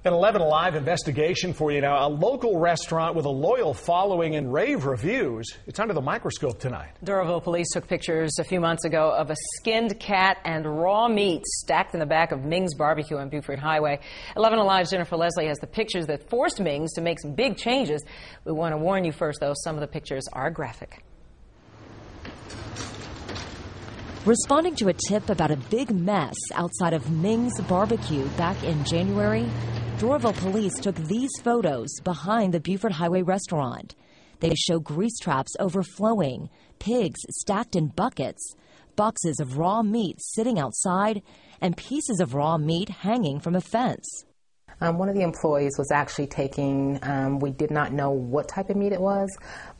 An 11 Alive investigation for you now. A local restaurant with a loyal following and rave reviews. It's under the microscope tonight. Duraville police took pictures a few months ago of a skinned cat and raw meat stacked in the back of Ming's Barbecue on Buford Highway. 11 Alive's Jennifer Leslie has the pictures that forced Ming's to make some big changes. We want to warn you first, though, some of the pictures are graphic. Responding to a tip about a big mess outside of Ming's Barbecue back in January, Duraville police took these photos behind the Buford Highway restaurant. They show grease traps overflowing, pigs stacked in buckets, boxes of raw meat sitting outside, and pieces of raw meat hanging from a fence. One of the employees was actually taking, we did not know what type of meat it was,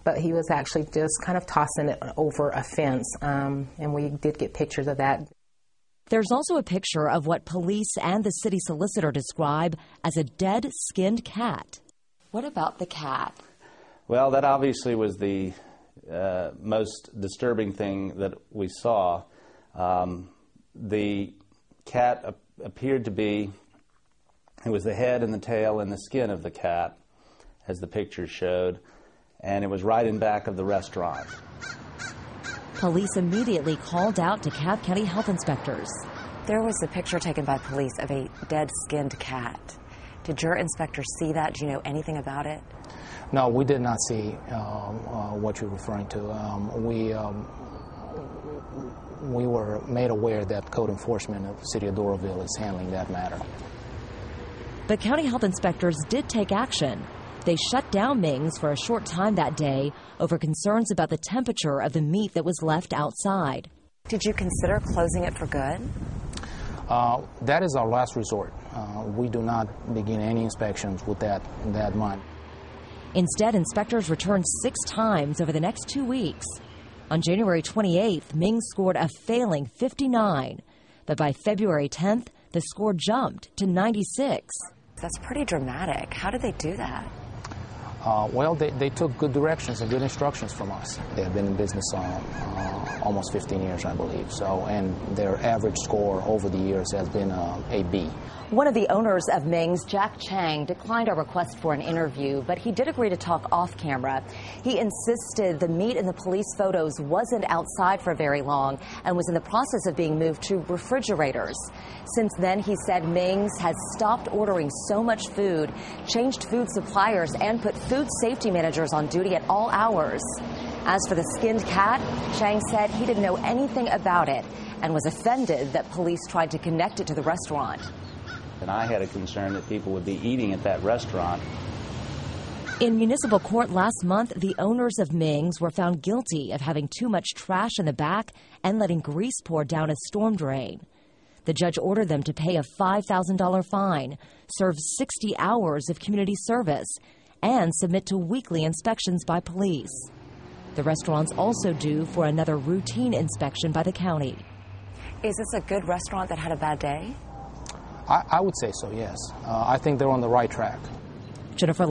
but he was actually just kind of tossing it over a fence, and we did get pictures of that. There's also a picture of what police and the city solicitor describe as a dead, skinned cat. What about the cat? Well, that obviously was the most disturbing thing that we saw. The cat appeared to be, it was the head and the tail and the skin of the cat, as the picture showed, and it was right in back of the restaurant. Police immediately called out DeKalb County health inspectors. There was a picture taken by police of a dead, skinned cat. Did your inspectors see that? Do you know anything about it? No, we did not see what you're referring to. We were made aware that code enforcement of the city of Duraville is handling that matter. But county health inspectors did take action. They shut down Ming's for a short time that day over concerns about the temperature of the meat that was left outside. Did you consider closing it for good? That is our last resort. We do not begin any inspections with that in that mind. Instead, inspectors returned 6 times over the next 2 weeks. On January 28th, Ming's scored a failing 59. But by February 10th, the score jumped to 96. That's pretty dramatic. How did they do that? Well, they took good directions and good instructions from us. They have been in business almost 15 years, I believe. So, and their average score over the years has been a B. One of the owners of Ming's, Jack Chang, declined our request for an interview, but he did agree to talk off camera. He insisted the meat in the police photos wasn't outside for very long and was in the process of being moved to refrigerators. Since then, he said Ming's has stopped ordering so much food, changed food suppliers, and put food safety managers on duty at all hours. As for the skinned cat, Chang said he didn't know anything about it and was offended that police tried to connect it to the restaurant. And I had a concern that people would be eating at that restaurant. In municipal court last month, the owners of Ming's were found guilty of having too much trash in the back and letting grease pour down a storm drain. The judge ordered them to pay a $5,000 fine, serve 60 hours of community service, and submit to weekly inspections by police. The restaurant's also due for another routine inspection by the county. Is this a good restaurant that had a bad day? I would say so, yes. I think they're on the right track. Jennifer